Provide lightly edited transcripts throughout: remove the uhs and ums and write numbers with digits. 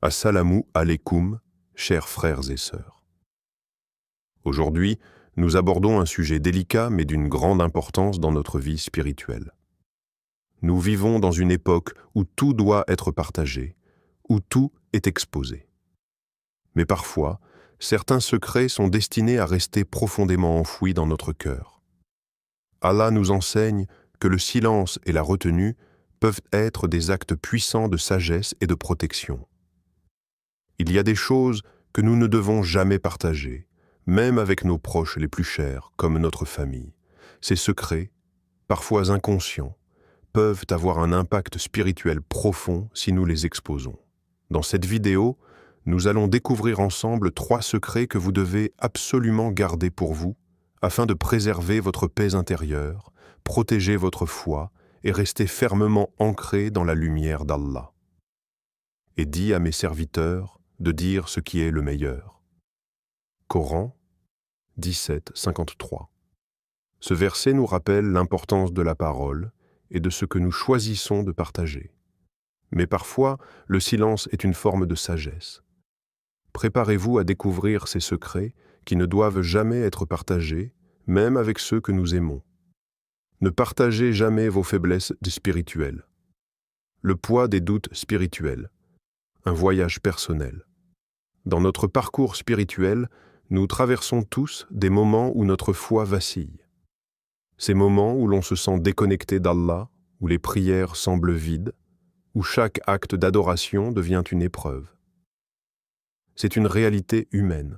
Assalamu alaikum, chers frères et sœurs. Aujourd'hui, nous abordons un sujet délicat mais d'une grande importance dans notre vie spirituelle. Nous vivons dans une époque où tout doit être partagé, où tout est exposé. Mais parfois, certains secrets sont destinés à rester profondément enfouis dans notre cœur. Allah nous enseigne que le silence et la retenue peuvent être des actes puissants de sagesse et de protection. Il y a des choses que nous ne devons jamais partager, même avec nos proches les plus chers, comme notre famille. Ces secrets, parfois inconscients, peuvent avoir un impact spirituel profond si nous les exposons. Dans cette vidéo, nous allons découvrir ensemble 3 secrets que vous devez absolument garder pour vous, afin de préserver votre paix intérieure, protéger votre foi et rester fermement ancré dans la lumière d'Allah. Et dis à mes serviteurs de dire ce qui est le meilleur. Coran 17, 53. Ce verset nous rappelle l'importance de la parole et de ce que nous choisissons de partager. Mais parfois, le silence est une forme de sagesse. Préparez-vous à découvrir ces secrets qui ne doivent jamais être partagés, même avec ceux que nous aimons. Ne partagez jamais vos faiblesses spirituelles. Le poids des doutes spirituels. Un voyage personnel. Dans notre parcours spirituel, nous traversons tous des moments où notre foi vacille. Ces moments où l'on se sent déconnecté d'Allah, où les prières semblent vides, où chaque acte d'adoration devient une épreuve. C'est une réalité humaine.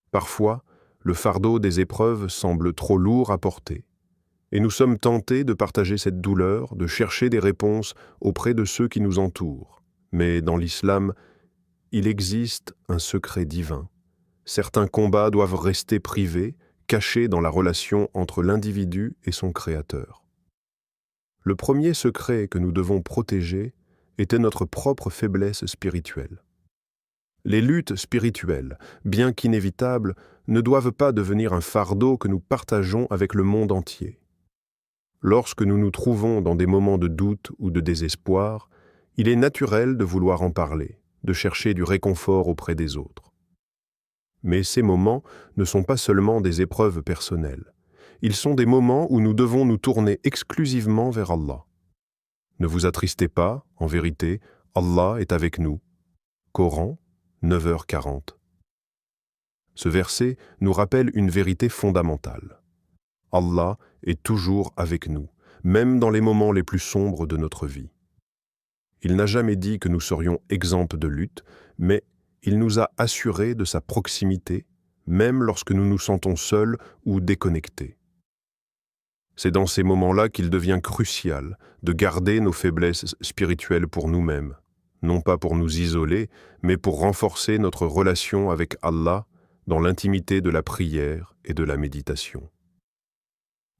Parfois, le fardeau des épreuves semble trop lourd à porter, et nous sommes tentés de partager cette douleur, de chercher des réponses auprès de ceux qui nous entourent. Mais dans l'islam, il existe un secret divin. Certains combats doivent rester privés, cachés dans la relation entre l'individu et son Créateur. Le premier secret que nous devons protéger était notre propre faiblesse spirituelle. Les luttes spirituelles, bien qu'inévitables, ne doivent pas devenir un fardeau que nous partageons avec le monde entier. Lorsque nous nous trouvons dans des moments de doute ou de désespoir, il est naturel de vouloir en parler, de chercher du réconfort auprès des autres. Mais ces moments ne sont pas seulement des épreuves personnelles. Ils sont des moments où nous devons nous tourner exclusivement vers Allah. Ne vous attristez pas, en vérité, Allah est avec nous. Coran, 9h40. Ce verset nous rappelle une vérité fondamentale. Allah est toujours avec nous, même dans les moments les plus sombres de notre vie. Il n'a jamais dit que nous serions exempts de lutte, mais il nous a assurés de sa proximité, même lorsque nous nous sentons seuls ou déconnectés. C'est dans ces moments-là qu'il devient crucial de garder nos faiblesses spirituelles pour nous-mêmes, non pas pour nous isoler, mais pour renforcer notre relation avec Allah dans l'intimité de la prière et de la méditation.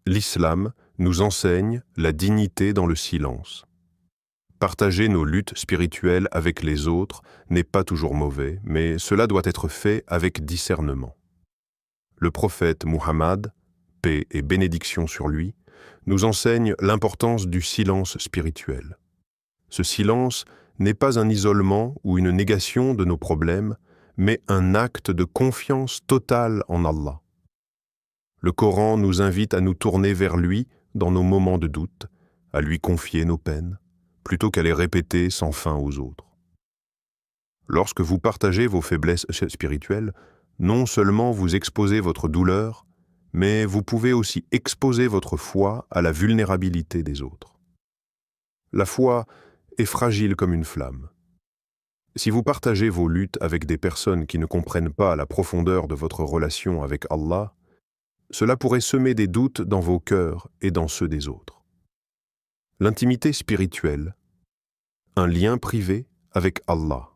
L'islam nous enseigne la dignité dans le silence. Partager nos luttes spirituelles avec les autres n'est pas toujours mauvais, mais cela doit être fait avec discernement. Le prophète Muhammad, paix et bénédiction sur lui, nous enseigne l'importance du silence spirituel. Ce silence n'est pas un isolement ou une négation de nos problèmes, mais un acte de confiance totale en Allah. Le Coran nous invite à nous tourner vers lui dans nos moments de doute, à lui confier nos peines, plutôt qu'à les répéter sans fin aux autres. Lorsque vous partagez vos faiblesses spirituelles, non seulement vous exposez votre douleur, mais vous pouvez aussi exposer votre foi à la vulnérabilité des autres. La foi est fragile comme une flamme. Si vous partagez vos luttes avec des personnes qui ne comprennent pas la profondeur de votre relation avec Allah, cela pourrait semer des doutes dans vos cœurs et dans ceux des autres. L'intimité spirituelle, un lien privé avec Allah.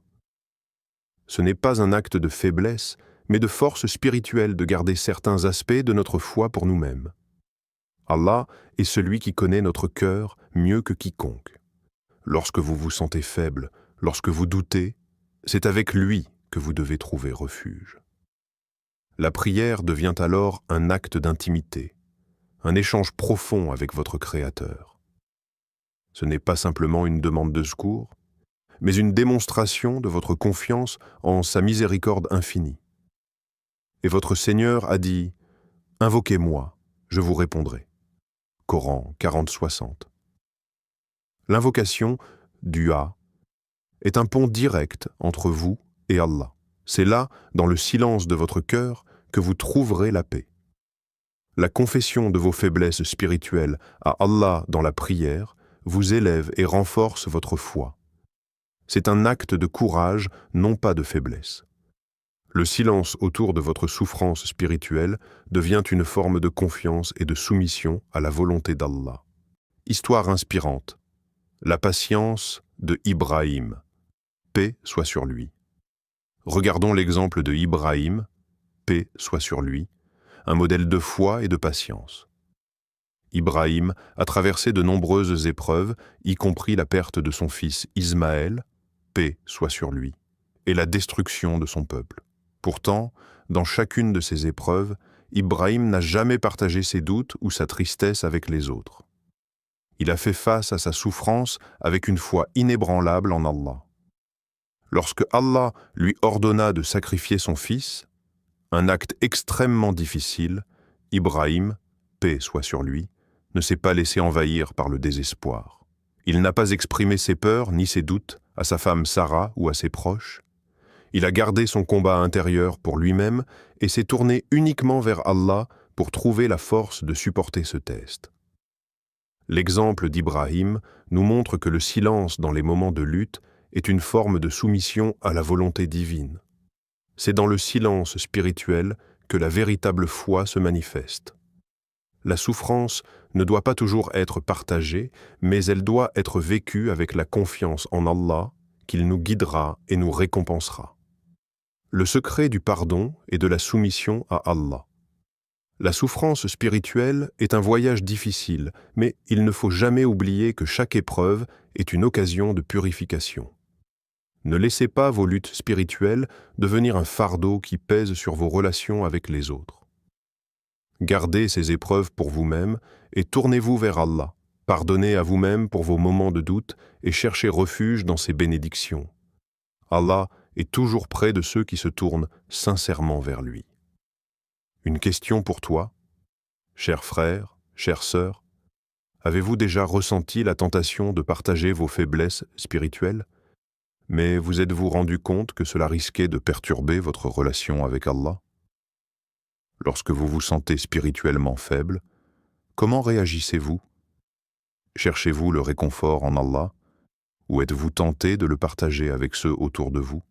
Ce n'est pas un acte de faiblesse, mais de force spirituelle de garder certains aspects de notre foi pour nous-mêmes. Allah est celui qui connaît notre cœur mieux que quiconque. Lorsque vous vous sentez faible, lorsque vous doutez, c'est avec lui que vous devez trouver refuge. La prière devient alors un acte d'intimité, un échange profond avec votre Créateur. Ce n'est pas simplement une demande de secours, mais une démonstration de votre confiance en sa miséricorde infinie. Et votre Seigneur a dit « Invoquez-moi, je vous répondrai ». Coran 40-60. L'invocation, dua, est un pont direct entre vous et Allah. C'est là, dans le silence de votre cœur, que vous trouverez la paix. La confession de vos faiblesses spirituelles à Allah dans la prière vous élève et renforce votre foi. C'est un acte de courage, non pas de faiblesse. Le silence autour de votre souffrance spirituelle devient une forme de confiance et de soumission à la volonté d'Allah. Histoire inspirante. La patience de Ibrahim. Paix soit sur lui. Regardons l'exemple de Ibrahim, paix soit sur lui, un modèle de foi et de patience. Ibrahim a traversé de nombreuses épreuves, y compris la perte de son fils Ismaël, paix soit sur lui, et la destruction de son peuple. Pourtant, dans chacune de ces épreuves, Ibrahim n'a jamais partagé ses doutes ou sa tristesse avec les autres. Il a fait face à sa souffrance avec une foi inébranlable en Allah. Lorsque Allah lui ordonna de sacrifier son fils, un acte extrêmement difficile, Ibrahim, paix soit sur lui, ne s'est pas laissé envahir par le désespoir. Il n'a pas exprimé ses peurs ni ses doutes à sa femme Sarah ou à ses proches. Il a gardé son combat intérieur pour lui-même et s'est tourné uniquement vers Allah pour trouver la force de supporter ce test. L'exemple d'Ibrahim nous montre que le silence dans les moments de lutte est une forme de soumission à la volonté divine. C'est dans le silence spirituel que la véritable foi se manifeste. La souffrance ne doit pas toujours être partagée, mais elle doit être vécue avec la confiance en Allah, qu'il nous guidera et nous récompensera. Le secret du pardon et de la soumission à Allah. La souffrance spirituelle est un voyage difficile, mais il ne faut jamais oublier que chaque épreuve est une occasion de purification. Ne laissez pas vos luttes spirituelles devenir un fardeau qui pèse sur vos relations avec les autres. Gardez ces épreuves pour vous-même et tournez-vous vers Allah. Pardonnez à vous-même pour vos moments de doute et cherchez refuge dans ses bénédictions. Allah est toujours près de ceux qui se tournent sincèrement vers lui. Une question pour toi, cher frère, chère sœur. Avez-vous déjà ressenti la tentation de partager vos faiblesses spirituelles ? Mais vous êtes-vous rendu compte que cela risquait de perturber votre relation avec Allah ? Lorsque vous vous sentez spirituellement faible, comment réagissez-vous ? Cherchez-vous le réconfort en Allah ou êtes-vous tenté de le partager avec ceux autour de vous ?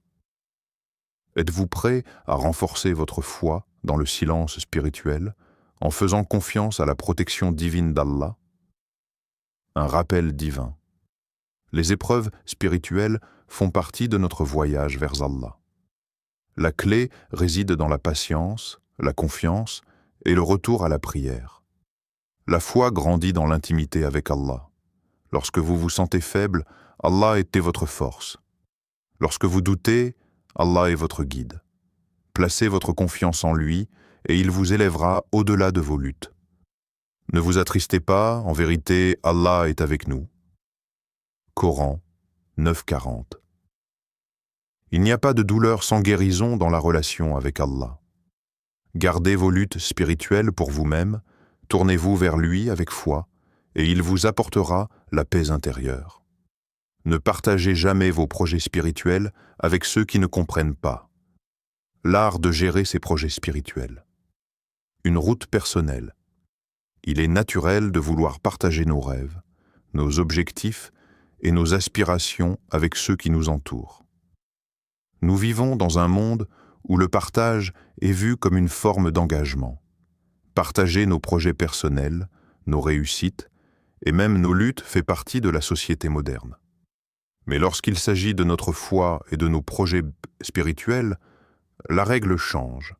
Êtes-vous prêt à renforcer votre foi dans le silence spirituel en faisant confiance à la protection divine d'Allah ? Un rappel divin. Les épreuves spirituelles font partie de notre voyage vers Allah. La clé réside dans la patience, la confiance et le retour à la prière. La foi grandit dans l'intimité avec Allah. Lorsque vous vous sentez faible, Allah était votre force. Lorsque vous doutez, Allah est votre guide. Placez votre confiance en lui et il vous élèvera au-delà de vos luttes. Ne vous attristez pas, en vérité, Allah est avec nous. Coran 9:40. Il n'y a pas de douleur sans guérison dans la relation avec Allah. Gardez vos luttes spirituelles pour vous-même, tournez-vous vers lui avec foi, et il vous apportera la paix intérieure. Ne partagez jamais vos projets spirituels avec ceux qui ne comprennent pas. L'art de gérer ses projets spirituels. Une route personnelle. Il est naturel de vouloir partager nos rêves, nos objectifs et nos aspirations avec ceux qui nous entourent. Nous vivons dans un monde où le partage est vu comme une forme d'engagement. Partager nos projets personnels, nos réussites et même nos luttes fait partie de la société moderne. Mais lorsqu'il s'agit de notre foi et de nos projets spirituels, la règle change.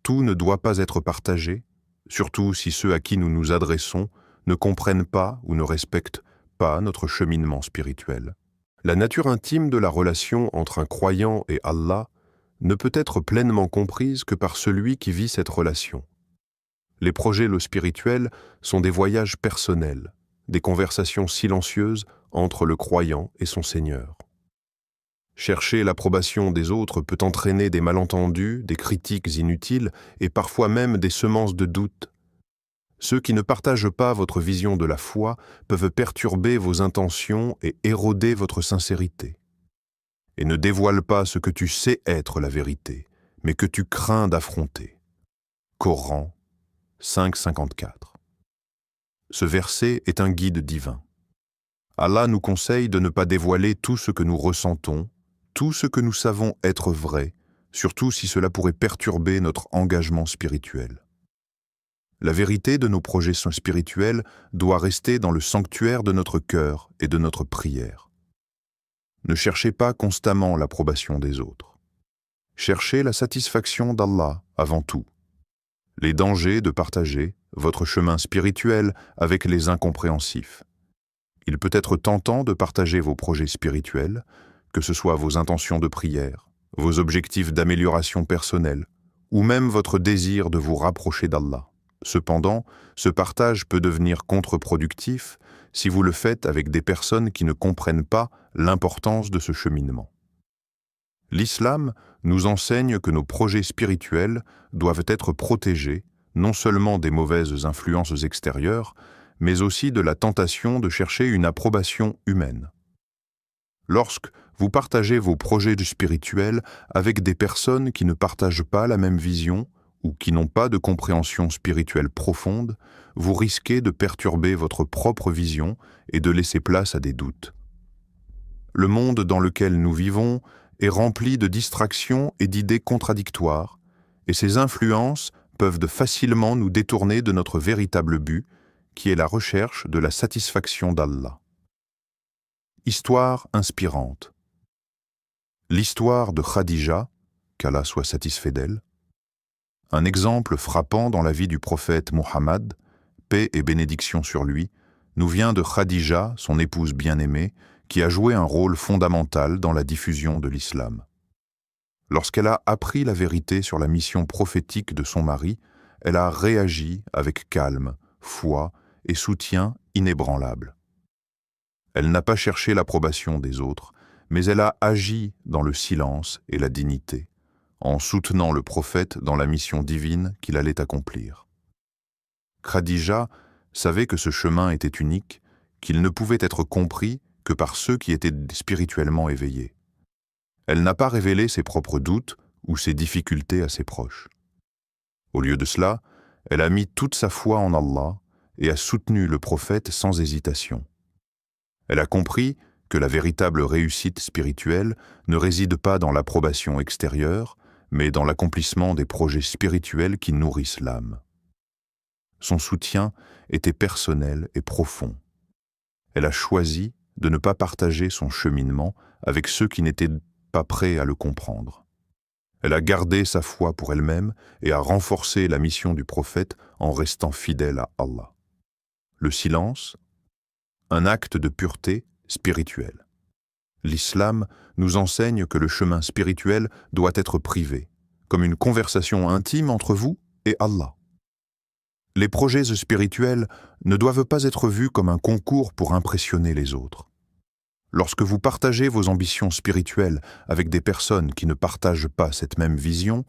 Tout ne doit pas être partagé, surtout si ceux à qui nous nous adressons ne comprennent pas ou ne respectent pas notre cheminement spirituel. La nature intime de la relation entre un croyant et Allah ne peut être pleinement comprise que par celui qui vit cette relation. Les projets spirituels sont des voyages personnels, des conversations silencieuses entre le croyant et son Seigneur. Chercher l'approbation des autres peut entraîner des malentendus, des critiques inutiles et parfois même des semences de doute. Ceux qui ne partagent pas votre vision de la foi peuvent perturber vos intentions et éroder votre sincérité. Et ne dévoile pas ce que tu sais être la vérité, mais que tu crains d'affronter. Coran 5,54. Ce verset est un guide divin. Allah nous conseille de ne pas dévoiler tout ce que nous ressentons, tout ce que nous savons être vrai, surtout si cela pourrait perturber notre engagement spirituel. La vérité de nos projets spirituels doit rester dans le sanctuaire de notre cœur et de notre prière. Ne cherchez pas constamment l'approbation des autres. Cherchez la satisfaction d'Allah avant tout. Les dangers de partager votre chemin spirituel avec les incompréhensifs. Il peut être tentant de partager vos projets spirituels, que ce soit vos intentions de prière, vos objectifs d'amélioration personnelle, ou même votre désir de vous rapprocher d'Allah. Cependant, ce partage peut devenir contre-productif si vous le faites avec des personnes qui ne comprennent pas l'importance de ce cheminement. L'islam nous enseigne que nos projets spirituels doivent être protégés non seulement des mauvaises influences extérieures, mais aussi de la tentation de chercher une approbation humaine. Lorsque vous partagez vos projets spirituels avec des personnes qui ne partagent pas la même vision ou qui n'ont pas de compréhension spirituelle profonde, vous risquez de perturber votre propre vision et de laisser place à des doutes. Le monde dans lequel nous vivons est rempli de distractions et d'idées contradictoires, et ces influences peuvent facilement nous détourner de notre véritable but, qui est la recherche de la satisfaction d'Allah. Histoire inspirante. L'histoire de Khadija, qu'Allah soit satisfait d'elle, un exemple frappant dans la vie du prophète Mohammed, paix et bénédiction sur lui, nous vient de Khadija, son épouse bien-aimée, qui a joué un rôle fondamental dans la diffusion de l'islam. Lorsqu'elle a appris la vérité sur la mission prophétique de son mari, elle a réagi avec calme, foi et soutien inébranlable. Elle n'a pas cherché l'approbation des autres, mais elle a agi dans le silence et la dignité, en soutenant le prophète dans la mission divine qu'il allait accomplir. Khadija savait que ce chemin était unique, qu'il ne pouvait être compris que par ceux qui étaient spirituellement éveillés. Elle n'a pas révélé ses propres doutes ou ses difficultés à ses proches. Au lieu de cela, elle a mis toute sa foi en Allah et a soutenu le prophète sans hésitation. Elle a compris que la véritable réussite spirituelle ne réside pas dans l'approbation extérieure, mais dans l'accomplissement des projets spirituels qui nourrissent l'âme. Son soutien était personnel et profond. Elle a choisi de ne pas partager son cheminement avec ceux qui n'étaient pas prêts à le comprendre. Elle a gardé sa foi pour elle-même et a renforcé la mission du prophète en restant fidèle à Allah. Le silence, un acte de pureté spirituelle. L'islam nous enseigne que le chemin spirituel doit être privé, comme une conversation intime entre vous et Allah. Les projets spirituels ne doivent pas être vus comme un concours pour impressionner les autres. Lorsque vous partagez vos ambitions spirituelles avec des personnes qui ne partagent pas cette même vision,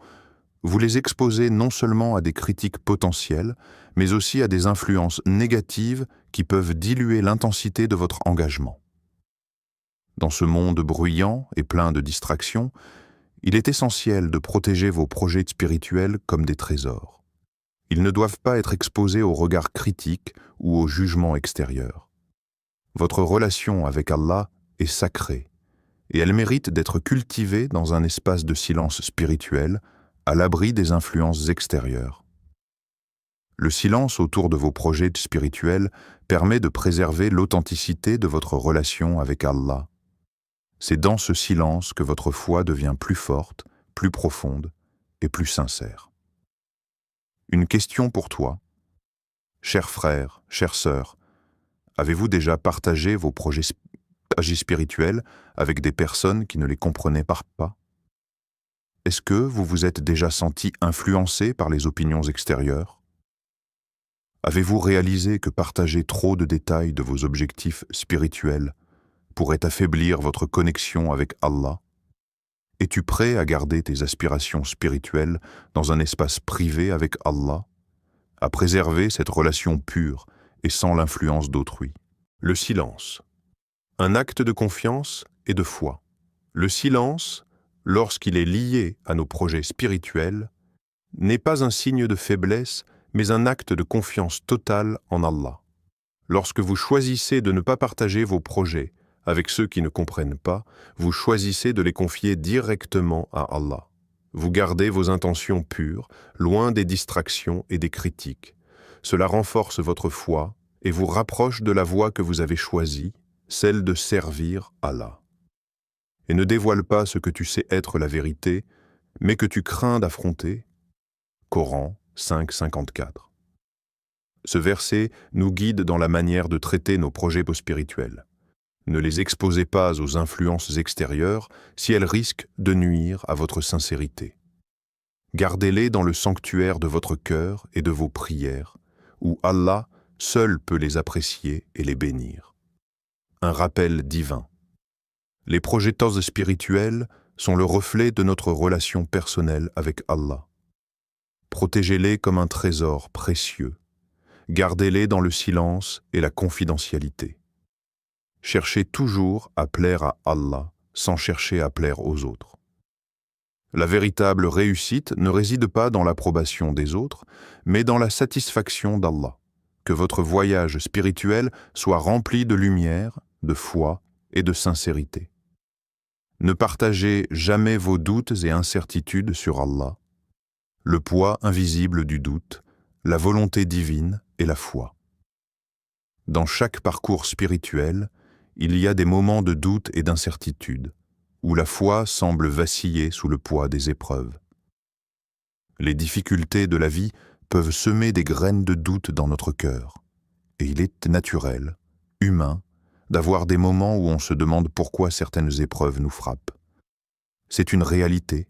vous les exposez non seulement à des critiques potentielles, mais aussi à des influences négatives qui peuvent diluer l'intensité de votre engagement. Dans ce monde bruyant et plein de distractions, il est essentiel de protéger vos projets spirituels comme des trésors. Ils ne doivent pas être exposés aux regards critiques ou au jugement extérieur. Votre relation avec Allah est sacrée, et elle mérite d'être cultivée dans un espace de silence spirituel, à l'abri des influences extérieures. Le silence autour de vos projets spirituels permet de préserver l'authenticité de votre relation avec Allah. C'est dans ce silence que votre foi devient plus forte, plus profonde et plus sincère. Une question pour toi. Chers frères, chères sœurs, avez-vous déjà partagé vos projets spirituels avec des personnes qui ne les comprenaient pas? Est-ce que vous vous êtes déjà senti influencé par les opinions extérieures? Avez-vous réalisé que partager trop de détails de vos objectifs spirituels pourrait affaiblir votre connexion avec Allah Es-tu prêt à garder tes aspirations spirituelles dans un espace privé avec Allah, à préserver cette relation pure et sans l'influence d'autrui? Le silence. Un acte de confiance et de foi. Le silence, lorsqu'il est lié à nos projets spirituels, n'est pas un signe de faiblesse, mais un acte de confiance totale en Allah. Lorsque vous choisissez de ne pas partager vos projets avec ceux qui ne comprennent pas, vous choisissez de les confier directement à Allah. Vous gardez vos intentions pures, loin des distractions et des critiques. Cela renforce votre foi et vous rapproche de la voie que vous avez choisie, celle de servir Allah. Et ne dévoile pas ce que tu sais être la vérité, mais que tu crains d'affronter. Coran 5,54. Ce verset nous guide dans la manière de traiter nos projets spirituels. Ne les exposez pas aux influences extérieures si elles risquent de nuire à votre sincérité. Gardez-les dans le sanctuaire de votre cœur et de vos prières, où Allah seul peut les apprécier et les bénir. Un rappel divin. Les projets spirituels sont le reflet de notre relation personnelle avec Allah. Protégez-les comme un trésor précieux. Gardez-les dans le silence et la confidentialité. Cherchez toujours à plaire à Allah sans chercher à plaire aux autres. La véritable réussite ne réside pas dans l'approbation des autres, mais dans la satisfaction d'Allah. Que votre voyage spirituel soit rempli de lumière, de foi et de sincérité. Ne partagez jamais vos doutes et incertitudes sur Allah, le poids invisible du doute, la volonté divine et la foi. Dans chaque parcours spirituel, il y a des moments de doute et d'incertitude, où la foi semble vaciller sous le poids des épreuves. Les difficultés de la vie peuvent semer des graines de doute dans notre cœur, et il est naturel, humain, d'avoir des moments où on se demande pourquoi certaines épreuves nous frappent. C'est une réalité,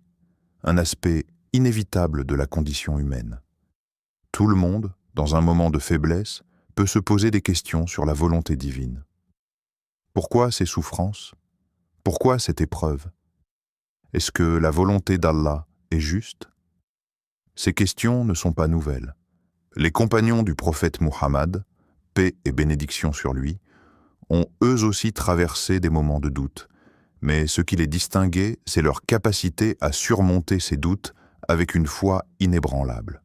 un aspect inévitable de la condition humaine. Tout le monde, dans un moment de faiblesse, peut se poser des questions sur la volonté divine. Pourquoi ces souffrances? Pourquoi cette épreuve? Est-ce que la volonté d'Allah est juste? Ces questions ne sont pas nouvelles. Les compagnons du prophète Muhammad, paix et bénédiction sur lui, ont eux aussi traversé des moments de doute, mais ce qui les distinguait, c'est leur capacité à surmonter ces doutes avec une foi inébranlable.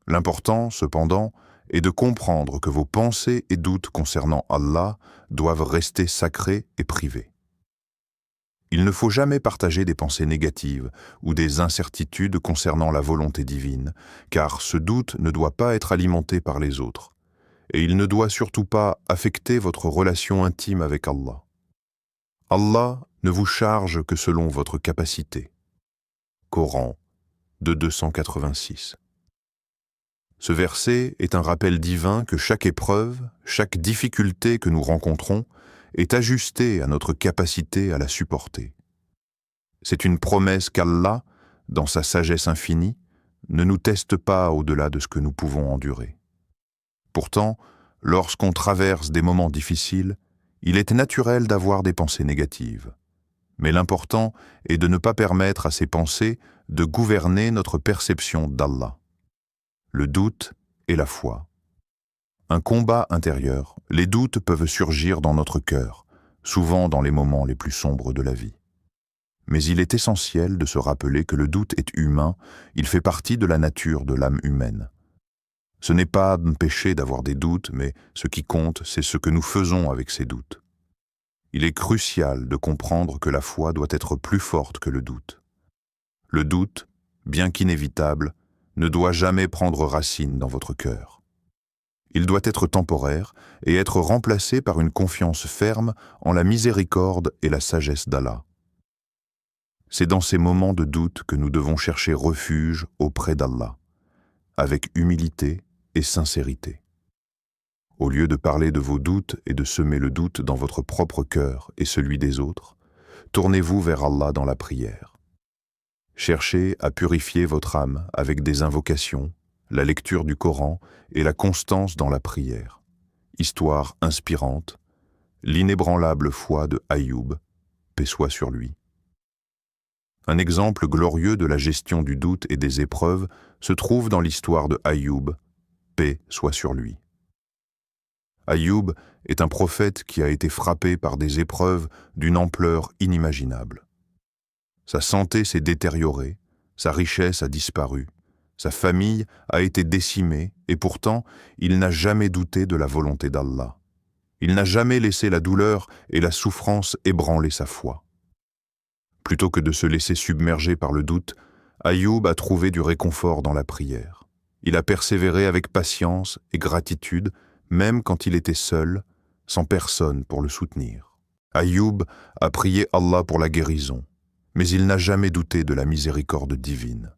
L'important, cependant, est de comprendre que vos pensées et doutes concernant Allah doivent rester sacrés et privés. Il ne faut jamais partager des pensées négatives ou des incertitudes concernant la volonté divine, car ce doute ne doit pas être alimenté par les autres, et il ne doit surtout pas affecter votre relation intime avec Allah. Allah ne vous charge que selon votre capacité. Coran 286. Ce verset est un rappel divin que chaque épreuve, chaque difficulté que nous rencontrons est ajustée à notre capacité à la supporter. C'est une promesse qu'Allah, dans sa sagesse infinie, ne nous teste pas au-delà de ce que nous pouvons endurer. Pourtant, lorsqu'on traverse des moments difficiles, il est naturel d'avoir des pensées négatives. Mais l'important est de ne pas permettre à ces pensées de gouverner notre perception d'Allah. Le doute et la foi. Un combat intérieur, les doutes peuvent surgir dans notre cœur, souvent dans les moments les plus sombres de la vie. Mais il est essentiel de se rappeler que le doute est humain, il fait partie de la nature de l'âme humaine. Ce n'est pas un péché d'avoir des doutes, mais ce qui compte, c'est ce que nous faisons avec ces doutes. Il est crucial de comprendre que la foi doit être plus forte que le doute. Le doute, bien qu'inévitable, ne doit jamais prendre racine dans votre cœur. Il doit être temporaire et être remplacé par une confiance ferme en la miséricorde et la sagesse d'Allah. C'est dans ces moments de doute que nous devons chercher refuge auprès d'Allah, avec humilité et sincérité. Au lieu de parler de vos doutes et de semer le doute dans votre propre cœur et celui des autres, tournez-vous vers Allah dans la prière. Cherchez à purifier votre âme avec des invocations, la lecture du Coran et la constance dans la prière. Histoire inspirante, l'inébranlable foi de Ayoub, paix soit sur lui. Un exemple glorieux de la gestion du doute et des épreuves se trouve dans l'histoire de Ayoub, paix soit sur lui. Ayoub est un prophète qui a été frappé par des épreuves d'une ampleur inimaginable. Sa santé s'est détériorée, sa richesse a disparu, sa famille a été décimée et pourtant il n'a jamais douté de la volonté d'Allah. Il n'a jamais laissé la douleur et la souffrance ébranler sa foi. Plutôt que de se laisser submerger par le doute, Ayoub a trouvé du réconfort dans la prière. Il a persévéré avec patience et gratitude, même quand il était seul, sans personne pour le soutenir. Ayoub a prié Allah pour la guérison, mais il n'a jamais douté de la miséricorde divine.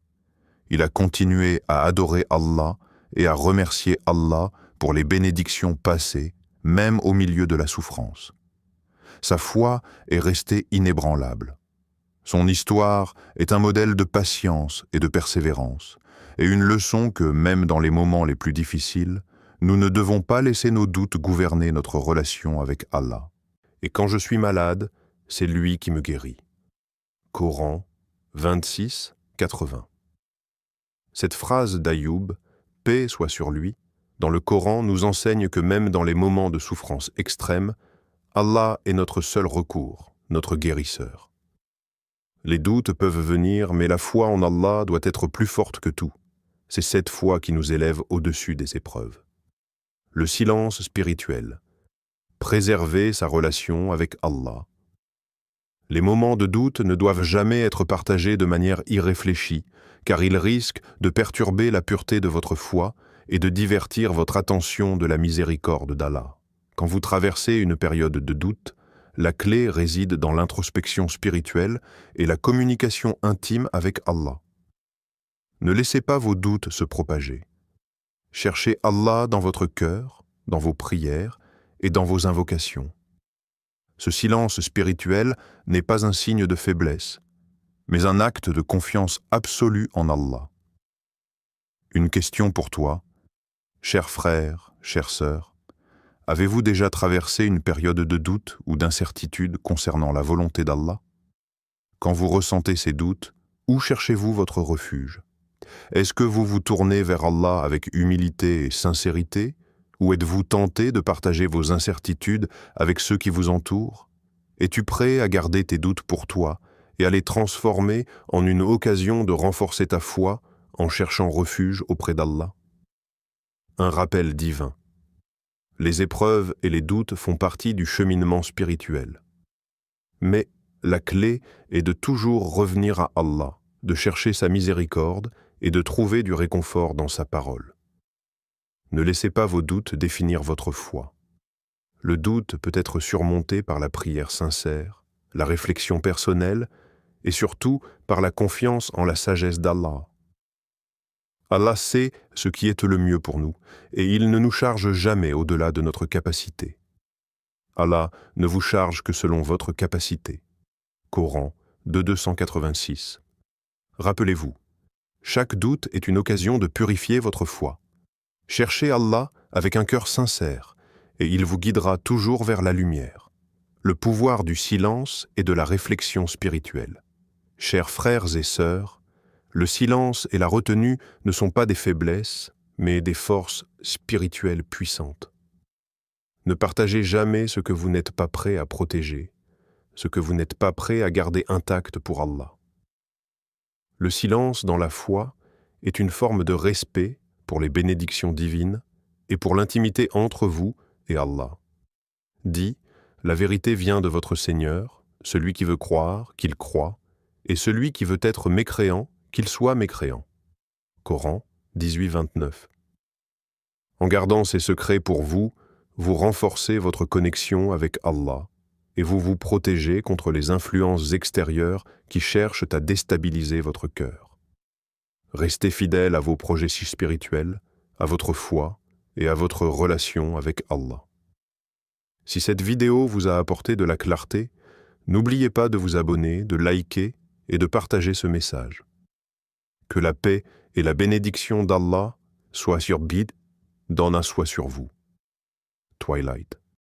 Il a continué à adorer Allah et à remercier Allah pour les bénédictions passées, même au milieu de la souffrance. Sa foi est restée inébranlable. Son histoire est un modèle de patience et de persévérance, et une leçon que, même dans les moments les plus difficiles, nous ne devons pas laisser nos doutes gouverner notre relation avec Allah. Et quand je suis malade, c'est lui qui me guérit. Coran 26, 80. Cette phrase d'Ayoub, paix soit sur lui, dans le Coran nous enseigne que même dans les moments de souffrance extrême, Allah est notre seul recours, notre guérisseur. Les doutes peuvent venir, mais la foi en Allah doit être plus forte que tout. C'est cette foi qui nous élève au-dessus des épreuves. Le silence spirituel. Préserver sa relation avec Allah. Les moments de doute ne doivent jamais être partagés de manière irréfléchie, car ils risquent de perturber la pureté de votre foi et de divertir votre attention de la miséricorde d'Allah. Quand vous traversez une période de doute, la clé réside dans l'introspection spirituelle et la communication intime avec Allah. Ne laissez pas vos doutes se propager. Cherchez Allah dans votre cœur, dans vos prières et dans vos invocations. Ce silence spirituel n'est pas un signe de faiblesse, mais un acte de confiance absolue en Allah. Une question pour toi, cher frère, chère sœur. Avez-vous déjà traversé une période de doute ou d'incertitude concernant la volonté d'Allah? Quand vous ressentez ces doutes, où cherchez-vous votre refuge? Est-ce que vous vous tournez vers Allah avec humilité et sincérité, ou êtes-vous tenté de partager vos incertitudes avec ceux qui vous entourent? Es-tu prêt à garder tes doutes pour toi et à les transformer en une occasion de renforcer ta foi en cherchant refuge auprès d'Allah? Un rappel divin. Les épreuves et les doutes font partie du cheminement spirituel. Mais la clé est de toujours revenir à Allah, de chercher sa miséricorde et de trouver du réconfort dans sa parole. Ne laissez pas vos doutes définir votre foi. Le doute peut être surmonté par la prière sincère, la réflexion personnelle et surtout par la confiance en la sagesse d'Allah. Allah sait ce qui est le mieux pour nous, et il ne nous charge jamais au-delà de notre capacité. Allah ne vous charge que selon votre capacité. Coran 286. Rappelez-vous, chaque doute est une occasion de purifier votre foi. Cherchez Allah avec un cœur sincère, et il vous guidera toujours vers la lumière. Le pouvoir du silence et de la réflexion spirituelle. Chers frères et sœurs, le silence et la retenue ne sont pas des faiblesses, mais des forces spirituelles puissantes. Ne partagez jamais ce que vous n'êtes pas prêt à protéger, ce que vous n'êtes pas prêt à garder intact pour Allah. Le silence dans la foi est une forme de respect pour les bénédictions divines et pour l'intimité entre vous et Allah. Dis, la vérité vient de votre Seigneur, celui qui veut croire, qu'il croit, et celui qui veut être mécréant, qu'il soit mécréant. Coran 18-29. En gardant ces secrets pour vous, vous renforcez votre connexion avec Allah et vous vous protégez contre les influences extérieures qui cherchent à déstabiliser votre cœur. Restez fidèle à vos projets spirituels, à votre foi et à votre relation avec Allah. Si cette vidéo vous a apporté de la clarté, n'oubliez pas de vous abonner, de liker et de partager ce message. Que la paix et la bénédiction d'Allah soient sur Bid, d'en un soit sur vous. Twilight.